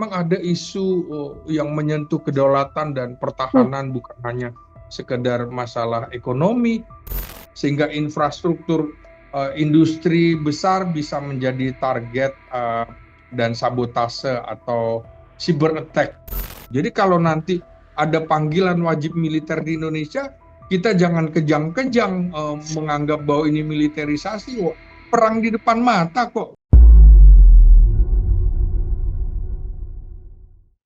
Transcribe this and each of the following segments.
memang ada isu yang menyentuh kedaulatan dan Hmm. pertahanan, bukan hanya sekedar masalah ekonomi, sehingga infrastruktur industri besar bisa menjadi target dan sabotase atau cyber attack. Jadi kalau nanti ada panggilan wajib militer di Indonesia, kita jangan kejang-kejang menganggap bahwa ini militerisasi. Perang di depan mata kok.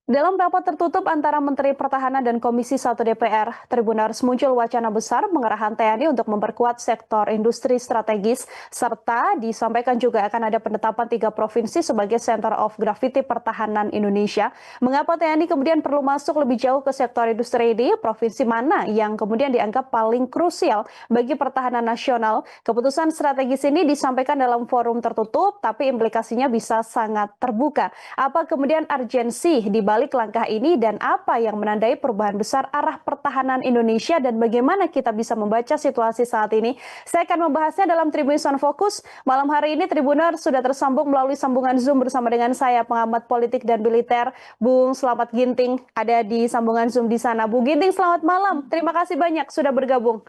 Dalam rapat tertutup antara Menteri Pertahanan dan Komisi 1 DPR, Tribunars muncul wacana besar pengerahan TNI untuk memperkuat sektor industri strategis, serta disampaikan juga akan ada penetapan 3 provinsi sebagai Center of Gravity Pertahanan Indonesia. Mengapa TNI kemudian perlu masuk lebih jauh ke sektor industri ini? Provinsi mana yang kemudian dianggap paling krusial bagi pertahanan nasional? Keputusan strategis ini disampaikan dalam forum tertutup, tapi implikasinya bisa sangat terbuka. Apa kemudian urgensi di balik langkah ini dan apa yang menandai perubahan besar arah pertahanan Indonesia dan bagaimana kita bisa membaca situasi saat ini? Saya akan membahasnya dalam Tribun on Focus. Malam hari ini Tribuner sudah tersambung melalui sambungan Zoom bersama dengan saya, pengamat politik dan militer, Bung Slamet Ginting, ada di sambungan Zoom di sana. Bung Ginting, selamat malam. Terima kasih banyak sudah bergabung.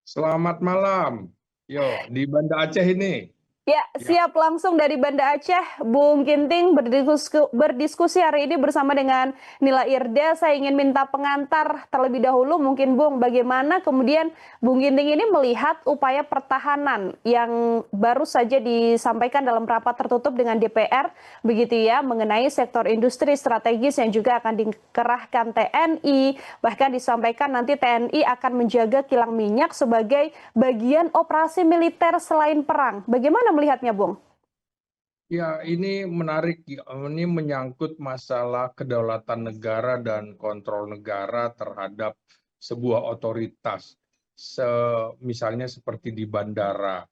Selamat malam. Yo, di Banda Aceh ini. Ya, Ya. siap langsung dari Banda Aceh, Bung Ginting berdiskusi hari ini bersama dengan Nila Irda. Saya ingin minta pengantar terlebih dahulu, mungkin Bung, bagaimana kemudian Bung Ginting ini melihat upaya pertahanan yang baru saja disampaikan dalam rapat tertutup dengan DPR, begitu ya, mengenai sektor industri strategis yang juga akan dikerahkan TNI, bahkan disampaikan nanti TNI akan menjaga kilang minyak sebagai bagian operasi militer selain perang. Bagaimana melihatnya, Bung? Ya, ini menarik. Ini menyangkut masalah kedaulatan negara dan kontrol negara terhadap sebuah otoritas. Misalnya seperti di bandara.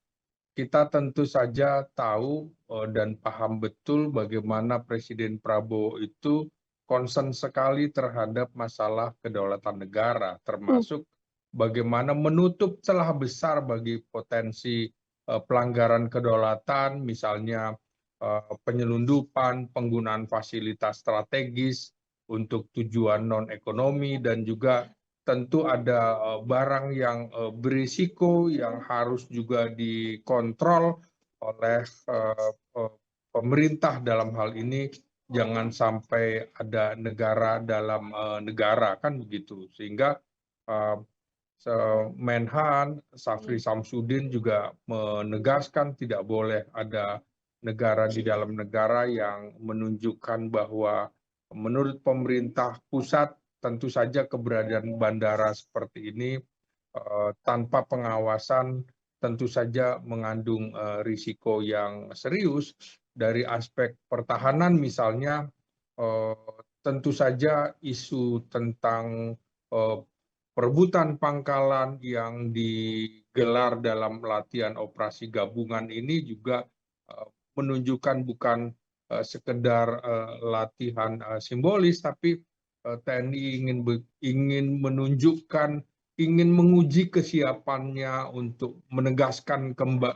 Kita tentu saja tahu dan paham betul bagaimana Presiden Prabowo itu concern sekali terhadap masalah kedaulatan negara, Hmm. termasuk bagaimana menutup celah besar bagi potensi pelanggaran kedaulatan, misalnya penyelundupan, penggunaan fasilitas strategis untuk tujuan non-ekonomi, dan juga tentu ada barang yang berisiko yang harus juga dikontrol oleh pemerintah dalam hal ini. Jangan sampai ada negara dalam negara, kan begitu. Sehingga uh, Menhan Syafri Samsudin juga menegaskan tidak boleh ada negara di dalam negara yang menunjukkan bahwa menurut pemerintah pusat tentu saja keberadaan bandara seperti ini tanpa pengawasan tentu saja mengandung risiko yang serius. Dari aspek pertahanan misalnya, tentu saja isu tentang perebutan pangkalan yang digelar dalam latihan operasi gabungan ini juga menunjukkan bukan sekedar latihan simbolis, tapi TNI ingin menunjukkan, ingin menguji kesiapannya untuk menegaskan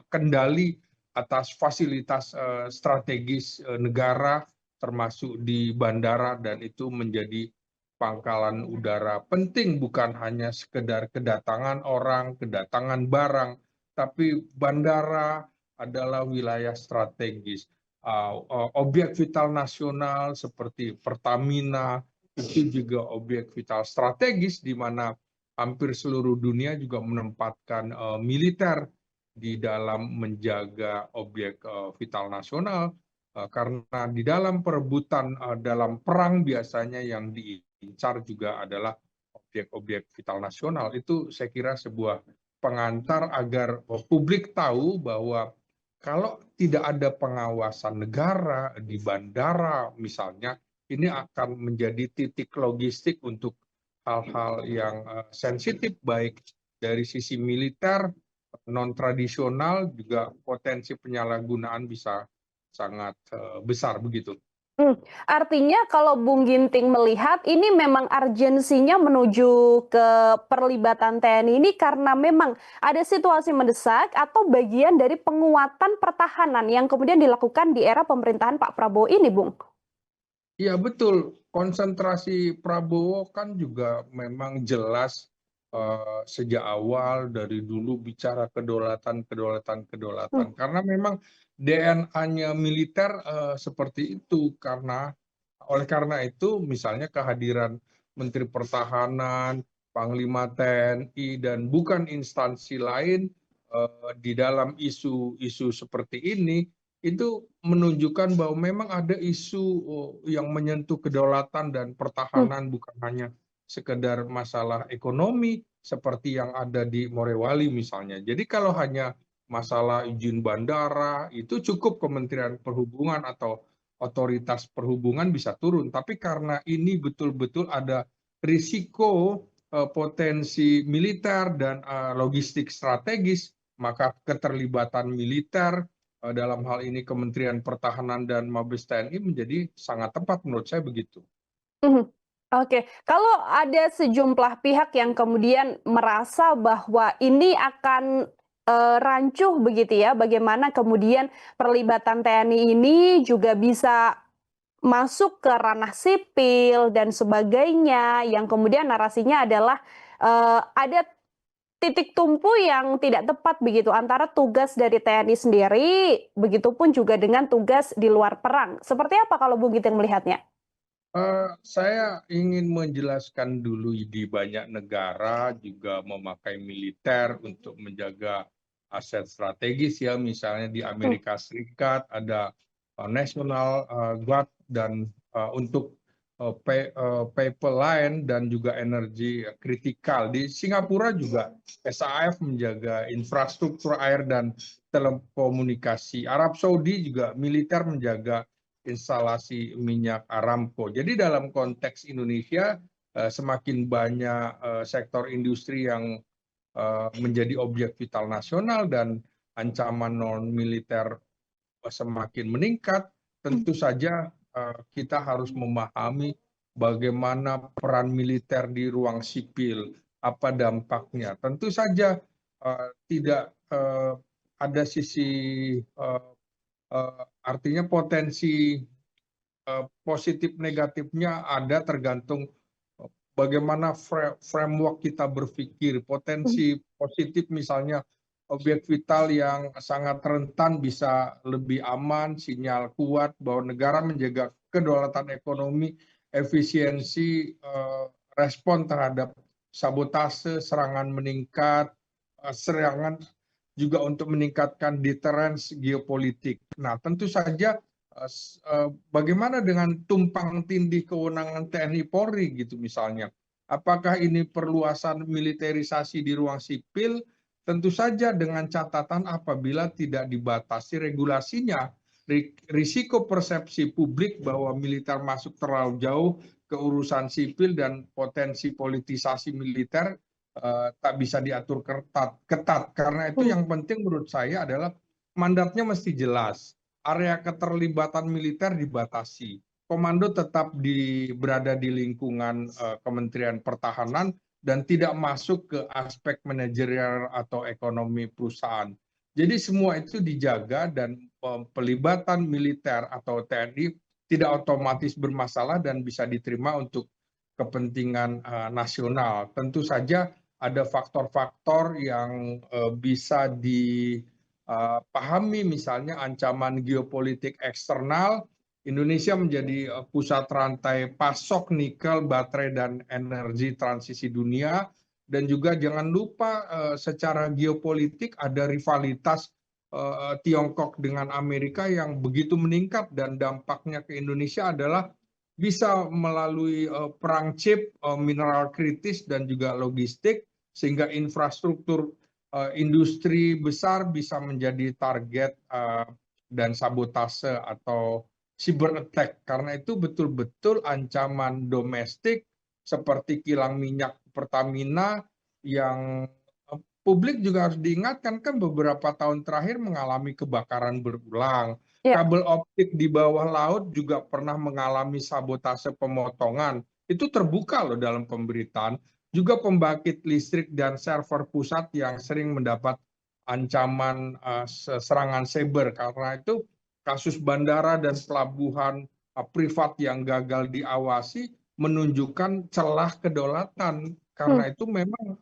kendali atas fasilitas strategis negara, termasuk di bandara, dan itu menjadi pangkalan udara penting, bukan hanya sekedar kedatangan orang, kedatangan barang, tapi bandara adalah wilayah strategis. Objek vital nasional seperti Pertamina itu juga objek vital strategis, di mana hampir seluruh dunia juga menempatkan militer di dalam menjaga objek vital nasional. Karena di dalam perebutan, dalam perang biasanya yang diincar juga adalah objek-objek vital nasional. Itu saya kira sebuah pengantar agar publik tahu bahwa kalau tidak ada pengawasan negara di bandara misalnya, ini akan menjadi titik logistik untuk hal-hal yang sensitif, baik dari sisi militer, non tradisional, juga potensi penyalahgunaan bisa sangat besar begitu. Artinya kalau Bung Ginting melihat ini memang urgensinya menuju ke perlibatan TNI ini karena memang ada situasi mendesak atau bagian dari penguatan pertahanan yang kemudian dilakukan di era pemerintahan Pak Prabowo ini, Bung? Iya betul, konsentrasi Prabowo kan juga memang jelas sejak awal dari dulu bicara kedaulatan, kedaulatan, Hmm, kedaulatan. Karena memang DNA-nya militer seperti itu. Oleh karena itu, misalnya kehadiran Menteri Pertahanan, Panglima TNI, dan bukan instansi lain di dalam isu-isu seperti ini itu menunjukkan bahwa memang ada isu yang menyentuh kedaulatan dan hmm, pertahanan bukan hanya sekedar masalah ekonomi seperti yang ada di Morewali misalnya. Jadi kalau hanya masalah izin bandara itu cukup Kementerian Perhubungan atau otoritas perhubungan bisa turun. Tapi karena ini betul-betul ada risiko potensi militer dan logistik strategis, maka keterlibatan militer dalam hal ini Kementerian Pertahanan dan Mabes TNI menjadi sangat tepat menurut saya begitu. mhm. Oke, kalau ada sejumlah pihak yang kemudian merasa bahwa ini akan, rancuh begitu ya, bagaimana kemudian perlibatan TNI ini juga bisa masuk ke ranah sipil dan sebagainya, yang kemudian narasinya adalah, ada titik tumpu yang tidak tepat begitu antara tugas dari TNI sendiri, begitupun juga dengan tugas di luar perang. Seperti apa kalau Bung Giting melihatnya? Saya ingin menjelaskan dulu di banyak negara juga memakai militer untuk menjaga aset strategis ya, misalnya di Mmm, Amerika Serikat ada National Guard dan untuk pipeline dan juga energi kritikal. Di Singapura juga SAF menjaga infrastruktur air dan telekomunikasi. Arab Saudi juga militer menjaga instalasi minyak Aramco. Jadi dalam konteks Indonesia semakin banyak sektor industri yang menjadi objek vital nasional dan ancaman non militer semakin meningkat, mhm, tentu saja kita harus memahami bagaimana peran militer di ruang sipil, apa dampaknya. Tentu saja tidak ada sisi artinya potensi positif negatifnya ada tergantung bagaimana framework kita berpikir. mhm, Potensi positif misalnya objek vital yang sangat rentan bisa lebih aman, sinyal kuat bahwa negara menjaga kedaulatan ekonomi, efisiensi respon terhadap sabotase, serangan meningkat, serangan juga untuk meningkatkan deterrence geopolitik. Nah, tentu saja bagaimana dengan tumpang tindih kewenangan TNI Polri gitu misalnya. Apakah ini perluasan militerisasi di ruang sipil? Tentu saja dengan catatan apabila tidak dibatasi regulasinya. Risiko persepsi publik bahwa militer masuk terlalu jauh ke urusan sipil dan potensi politisasi militer tak bisa diatur ketat. Karena itu mhm, yang penting menurut saya adalah mandatnya mesti jelas, area keterlibatan militer dibatasi, komando tetap berada di lingkungan Kementerian Pertahanan dan tidak masuk ke aspek manajerial atau ekonomi perusahaan. Jadi semua itu dijaga dan pelibatan militer atau TNI tidak otomatis bermasalah dan bisa diterima untuk kepentingan nasional. Tentu saja ada faktor-faktor yang bisa dipahami, misalnya ancaman geopolitik eksternal. Indonesia menjadi pusat rantai pasok nikel, baterai, dan energi transisi dunia. Dan juga jangan lupa secara geopolitik ada rivalitas Tiongkok dengan Amerika yang begitu meningkat dan dampaknya ke Indonesia adalah bisa melalui perang chip, mineral kritis, dan juga logistik, sehingga infrastruktur industri besar bisa menjadi target dan sabotase atau cyber attack. Karena itu betul-betul ancaman domestik seperti kilang minyak Pertamina yang publik juga harus diingatkan kan beberapa tahun terakhir mengalami kebakaran berulang. iya, Kabel optik di bawah laut juga pernah mengalami sabotase pemotongan. Itu terbuka loh dalam pemberitaan. Juga pembangkit listrik dan server pusat yang sering mendapat ancaman serangan cyber. Karena itu kasus bandara dan pelabuhan privat yang gagal diawasi menunjukkan celah kedaulatan. Karena itu memang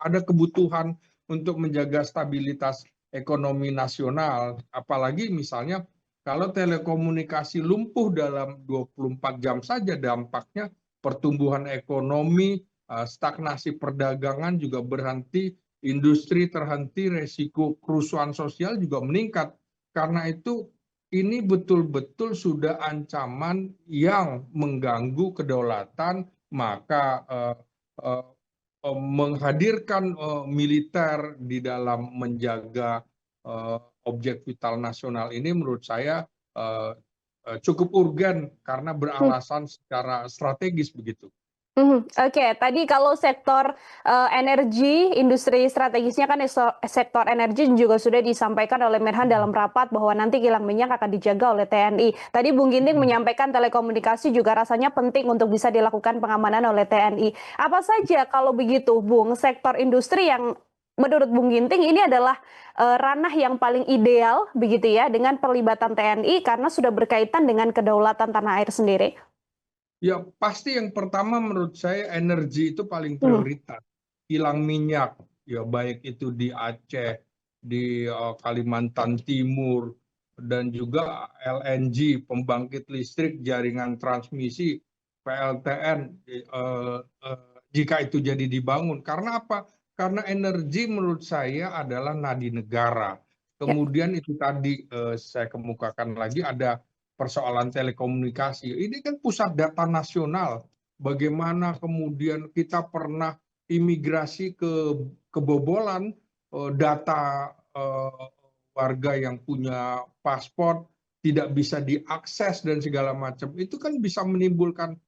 ada kebutuhan untuk menjaga stabilitas ekonomi nasional, apalagi misalnya kalau telekomunikasi lumpuh dalam 24 jam saja dampaknya pertumbuhan ekonomi, stagnasi perdagangan juga berhenti, industri terhenti, resiko kerusuhan sosial juga meningkat. Karena itu ini betul-betul sudah ancaman yang mengganggu kedaulatan, maka menghadirkan militer di dalam menjaga objek vital nasional ini menurut saya cukup urgen karena beralasan secara strategis begitu. Oke, tadi kalau sektor energi, industri strategisnya kan sektor energi juga sudah disampaikan oleh Menhan dalam rapat bahwa nanti kilang minyak akan dijaga oleh TNI. Tadi Bung Ginting menyampaikan telekomunikasi juga rasanya penting untuk bisa dilakukan pengamanan oleh TNI. Apa saja kalau begitu, Bung, sektor industri yang menurut Bung Ginting ini adalah ranah yang paling ideal begitu ya dengan perlibatan TNI karena sudah berkaitan dengan kedaulatan tanah air sendiri? Ya, pasti yang pertama menurut saya energi itu paling prioritas. Kilang minyak, ya baik itu di Aceh, di Kalimantan Timur, dan juga LNG, pembangkit listrik, jaringan transmisi, PLTN, jika itu jadi dibangun. Karena apa? Karena energi menurut saya adalah nadi negara. Kemudian itu tadi saya kemukakan lagi ada persoalan telekomunikasi. Ini kan pusat data nasional. Bagaimana kemudian kita pernah imigrasi kebobolan data warga yang punya paspor tidak bisa diakses dan segala macam. Itu kan bisa menimbulkan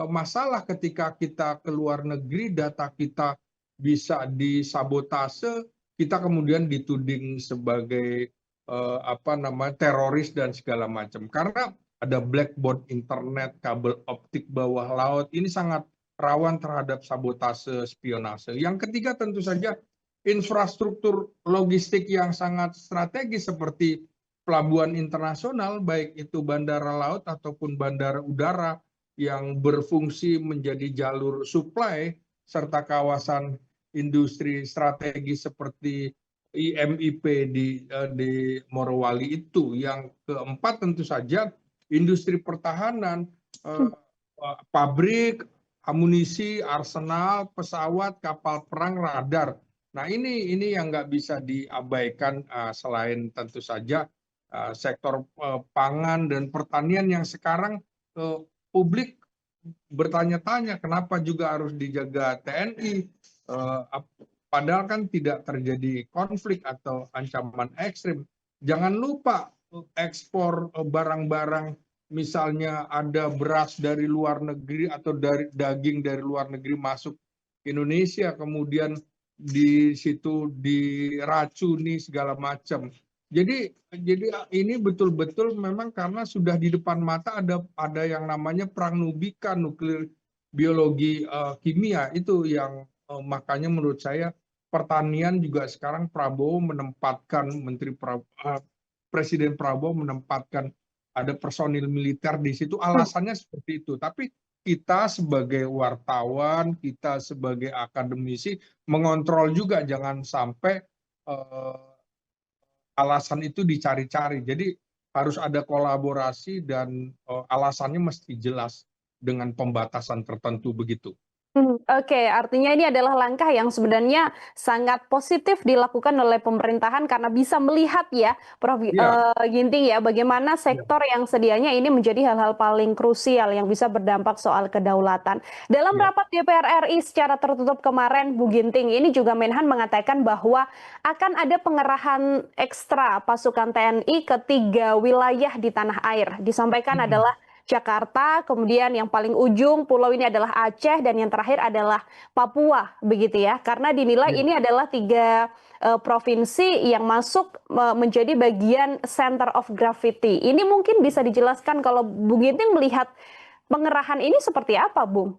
masalah ketika kita ke luar negeri, data kita bisa disabotase, kita kemudian dituding sebagai teroris dan segala macam. Karena ada blackboard internet, kabel optik bawah laut, ini sangat rawan terhadap sabotase, spionase. Yang ketiga tentu saja infrastruktur logistik yang sangat strategis seperti pelabuhan internasional, baik itu bandara laut ataupun bandara udara yang berfungsi menjadi jalur supply, serta kawasan industri strategis seperti IMIP di Morowali itu. Yang keempat tentu saja industri pertahanan, pabrik, amunisi, arsenal, pesawat, kapal perang, radar. Nah ini yang nggak bisa diabaikan selain tentu saja sektor pangan dan pertanian yang sekarang publik bertanya-tanya kenapa juga harus dijaga TNI. Padahal kan tidak terjadi konflik atau ancaman ekstrim. Jangan lupa ekspor barang-barang, misalnya ada beras dari luar negeri atau dari daging dari luar negeri masuk Indonesia, kemudian di situ diracuni segala macam. Jadi ini betul-betul memang karena sudah di depan mata ada yang namanya perang nubika, nuklir, biologi, kimia, itu yang makanya menurut saya pertanian juga sekarang Presiden Prabowo menempatkan ada personil militer di situ, alasannya seperti itu. Tapi kita sebagai wartawan, kita sebagai akademisi mengontrol juga, jangan sampai alasan itu dicari-cari. Jadi harus ada kolaborasi dan alasannya mesti jelas dengan pembatasan tertentu begitu. Oke, artinya ini adalah langkah yang sebenarnya sangat positif dilakukan oleh pemerintahan karena bisa melihat ya, Prof. Iya, Ginting ya, bagaimana iya, sektor yang sedianya ini menjadi hal-hal paling krusial yang bisa berdampak soal kedaulatan. Dalam iya. rapat DPR RI secara tertutup kemarin, Bu Ginting, ini juga Menhan mengatakan bahwa akan ada pengerahan ekstra pasukan TNI ke 3 wilayah di tanah air. Disampaikan adalah Jakarta, kemudian yang paling ujung pulau ini adalah Aceh, dan yang terakhir adalah Papua, begitu ya. Karena dinilai Iya. ini adalah 3 provinsi yang masuk menjadi bagian center of gravity. Ini mungkin bisa dijelaskan kalau Bung Ginting melihat pengerahan ini seperti apa, Bung?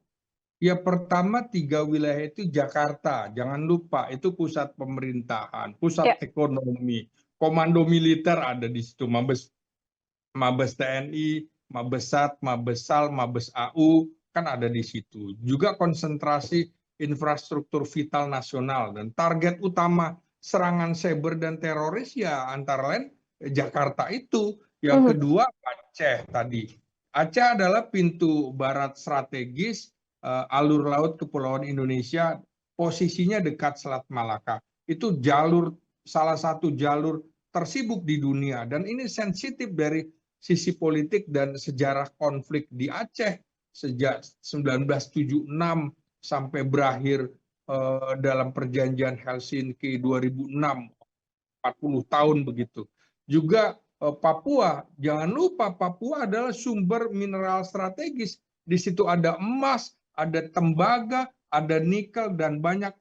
Ya, pertama 3 wilayah itu Jakarta, jangan lupa itu pusat pemerintahan, pusat Ya. ekonomi, komando militer ada di situ, Mabes TNI, Mabesat, Mabesal, Mabes AU kan ada di situ. Juga konsentrasi infrastruktur vital nasional dan target utama serangan cyber dan teroris ya antara lain Jakarta itu. Yang kedua Aceh tadi. Aceh adalah pintu barat strategis alur laut Kepulauan Indonesia, posisinya dekat Selat Malaka. Itu salah satu jalur tersibuk di dunia dan ini sensitif dari sisi politik dan sejarah konflik di Aceh sejak 1976 sampai berakhir dalam perjanjian Helsinki 2006, 40 tahun begitu. Juga Papua, jangan lupa Papua adalah sumber mineral strategis. Di situ ada emas, ada tembaga, ada nikel, dan banyak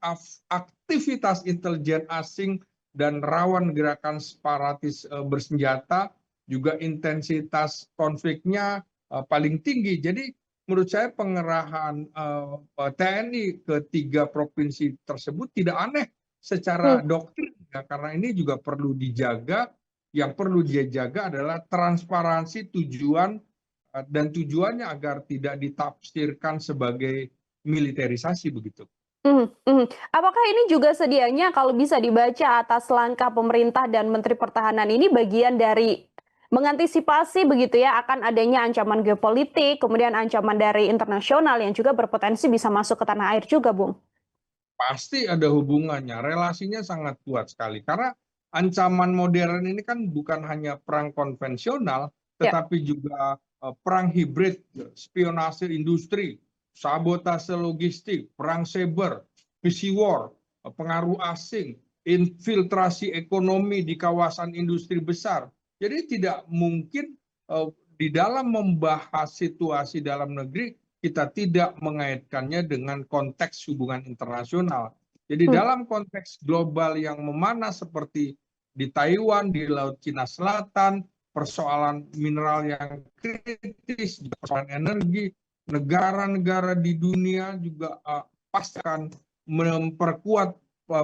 aktivitas intelijen asing dan rawan gerakan separatis bersenjata. Juga intensitas konfliknya paling tinggi. Jadi menurut saya pengerahan TNI ke 3 provinsi tersebut tidak aneh secara doktrin ya, karena ini juga perlu dijaga. Yang perlu dia jaga adalah transparansi tujuan dan tujuannya agar tidak ditafsirkan sebagai militerisasi begitu. Apakah ini juga sedianya kalau bisa dibaca atas langkah pemerintah dan Menteri Pertahanan ini bagian dari mengantisipasi begitu ya akan adanya ancaman geopolitik, kemudian ancaman dari internasional yang juga berpotensi bisa masuk ke tanah air juga, Bung? Pasti ada hubungannya, relasinya sangat kuat sekali. Karena ancaman modern ini kan bukan hanya perang konvensional, Ya. tetapi juga perang hibrid, spionase industri, sabotase logistik, perang cyber, PC war, pengaruh asing, infiltrasi ekonomi di kawasan industri besar. Jadi tidak mungkin di dalam membahas situasi dalam negeri kita tidak mengaitkannya dengan konteks hubungan internasional. Jadi dalam konteks global yang memanas seperti di Taiwan, di Laut Cina Selatan, persoalan mineral yang kritis, persoalan energi, negara-negara di dunia juga pasti akan memperkuat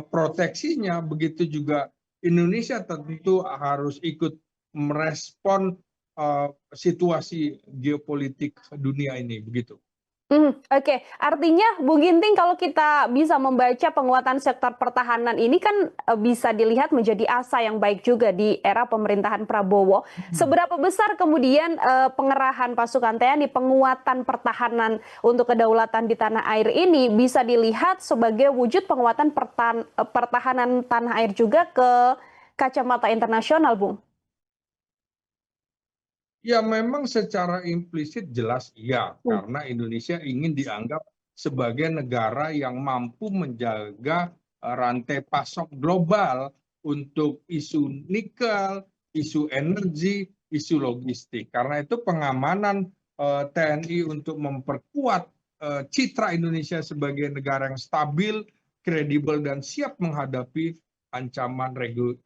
proteksinya. Begitu juga Indonesia tentu harus ikut merespon situasi geopolitik dunia ini begitu. Oke, artinya Bung Ginting kalau kita bisa membaca penguatan sektor pertahanan ini kan bisa dilihat menjadi asa yang baik juga di era pemerintahan Prabowo. Seberapa besar kemudian pengerahan pasukan TNI, penguatan pertahanan untuk kedaulatan di tanah air ini bisa dilihat sebagai wujud penguatan pertahanan tanah air juga ke kacamata internasional, Bung? Ya memang secara implisit jelas iya, karena Indonesia ingin dianggap sebagai negara yang mampu menjaga rantai pasok global untuk isu nikel, isu energi, isu logistik. Karena itu pengamanan TNI untuk memperkuat citra Indonesia sebagai negara yang stabil, kredibel, dan siap menghadapi ancaman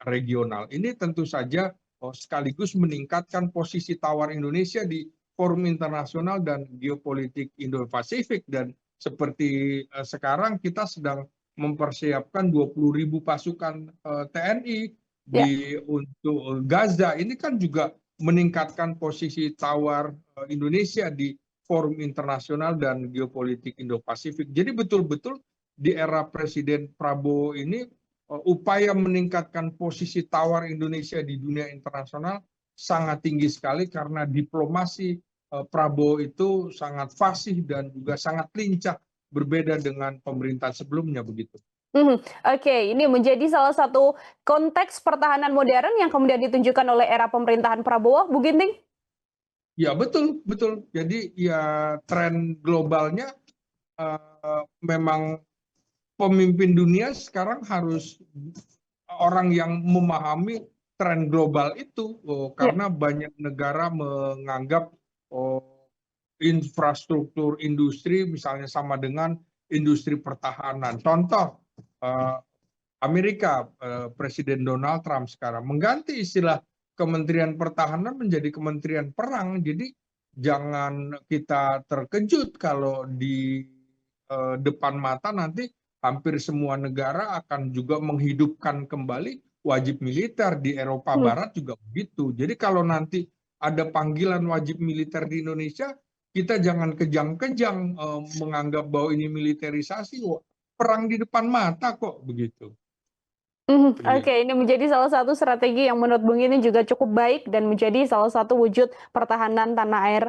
regional. Ini tentu saja sekaligus meningkatkan posisi tawar Indonesia di forum internasional dan geopolitik Indo-Pasifik. Dan seperti sekarang kita sedang mempersiapkan 20.000 pasukan TNI untuk Gaza. Ini kan juga meningkatkan posisi tawar Indonesia di forum internasional dan geopolitik Indo-Pasifik. Jadi betul-betul di era Presiden Prabowo ini upaya meningkatkan posisi tawar Indonesia di dunia internasional sangat tinggi sekali karena diplomasi Prabowo itu sangat fasih dan juga sangat lincah, berbeda dengan pemerintahan sebelumnya begitu. Oke, ini menjadi salah satu konteks pertahanan modern yang kemudian ditunjukkan oleh era pemerintahan Prabowo, Bu Ginting? Ya betul, betul. Jadi ya tren globalnya memang pemimpin dunia sekarang harus orang yang memahami tren global itu, karena banyak negara menganggap infrastruktur industri misalnya sama dengan industri pertahanan. Contoh, Amerika, Presiden Donald Trump sekarang mengganti istilah Kementerian Pertahanan menjadi Kementerian Perang. Jadi jangan kita terkejut kalau di depan mata nanti hampir semua negara akan juga menghidupkan kembali wajib militer. Di Eropa Barat juga begitu. Jadi kalau nanti ada panggilan wajib militer di Indonesia, kita jangan kejang-kejang menganggap bahwa ini militerisasi. Perang di depan mata kok begitu. Oke, ini menjadi salah satu strategi yang menurut Bung ini juga cukup baik dan menjadi salah satu wujud pertahanan tanah air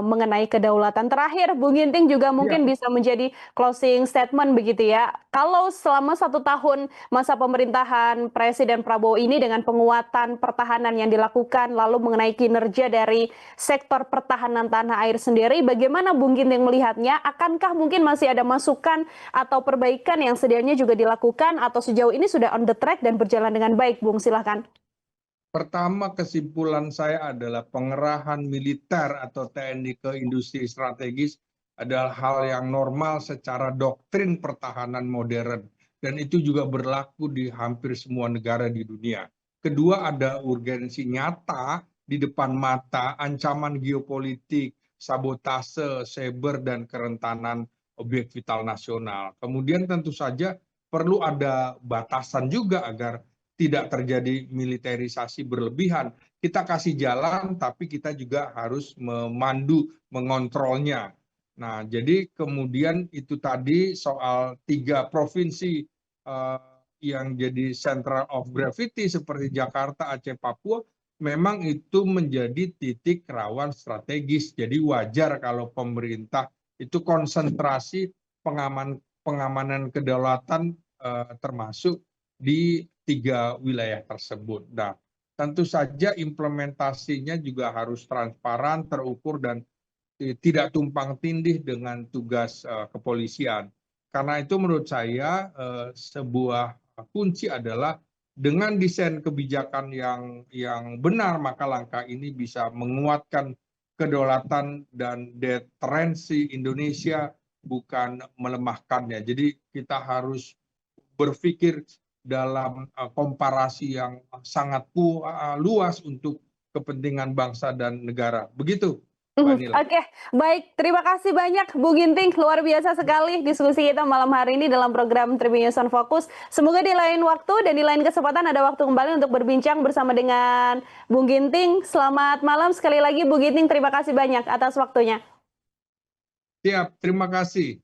mengenai kedaulatan. Terakhir, Bung Ginting juga mungkin bisa menjadi closing statement begitu ya. Kalau selama 1 tahun masa pemerintahan Presiden Prabowo ini dengan penguatan pertahanan yang dilakukan, lalu mengenai kinerja dari sektor pertahanan tanah air sendiri, bagaimana Bung Ginting melihatnya? Akankah mungkin masih ada masukan atau perbaikan yang sedianya juga dilakukan atau sejauh ini sudah on the track dan berjalan dengan baik, Bung? Silahkan. Pertama, kesimpulan saya adalah pengerahan militer atau TNI ke industri strategis adalah hal yang normal secara doktrin pertahanan modern. Dan itu juga berlaku di hampir semua negara di dunia. Kedua, ada urgensi nyata di depan mata ancaman geopolitik, sabotase, cyber, dan kerentanan objek vital nasional. Kemudian tentu saja perlu ada batasan juga agar tidak terjadi militerisasi berlebihan. Kita kasih jalan, tapi kita juga harus memandu, mengontrolnya. Nah, jadi kemudian itu tadi soal 3 provinsi yang jadi central of gravity seperti Jakarta, Aceh, Papua, memang itu menjadi titik rawan strategis. Jadi wajar kalau pemerintah itu konsentrasi pengamanan kedaulatan termasuk di 3 wilayah tersebut. Nah, tentu saja implementasinya juga harus transparan, terukur, dan tidak tumpang tindih dengan tugas kepolisian. Karena itu menurut saya sebuah kunci adalah dengan desain kebijakan yang benar, maka langkah ini bisa menguatkan kedaulatan dan deterensi Indonesia, bukan melemahkannya. Jadi kita harus berpikir dalam komparasi yang sangat luas untuk kepentingan bangsa dan negara. Begitu, Mbak Nila. Oke, baik. Terima kasih banyak, Bu Ginting. Luar biasa sekali diskusi kita malam hari ini dalam program Tribun News on Focus. Semoga di lain waktu dan di lain kesempatan ada waktu kembali untuk berbincang bersama dengan Bu Ginting. Selamat malam sekali lagi, Bu Ginting. Terima kasih banyak atas waktunya. Siap, terima kasih.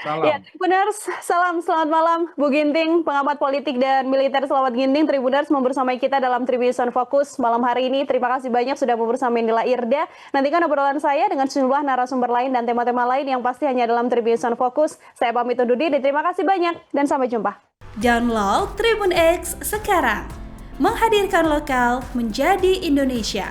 Salam. Ya, Tribuners, salam selamat malam, Bu Ginting, pengamat politik dan militer. Selamat Ginting, Tribuners mau bersama kita dalam Tribun News on Focus malam hari ini. Terima kasih banyak sudah mau bersama Nila Irda. Nantikan obrolan saya dengan sejumlah narasumber lain dan tema-tema lain yang pasti hanya dalam Tribun News on Focus. Saya pamit undur diri, terima kasih banyak dan sampai jumpa. Download Tribun X sekarang, menghadirkan lokal menjadi Indonesia.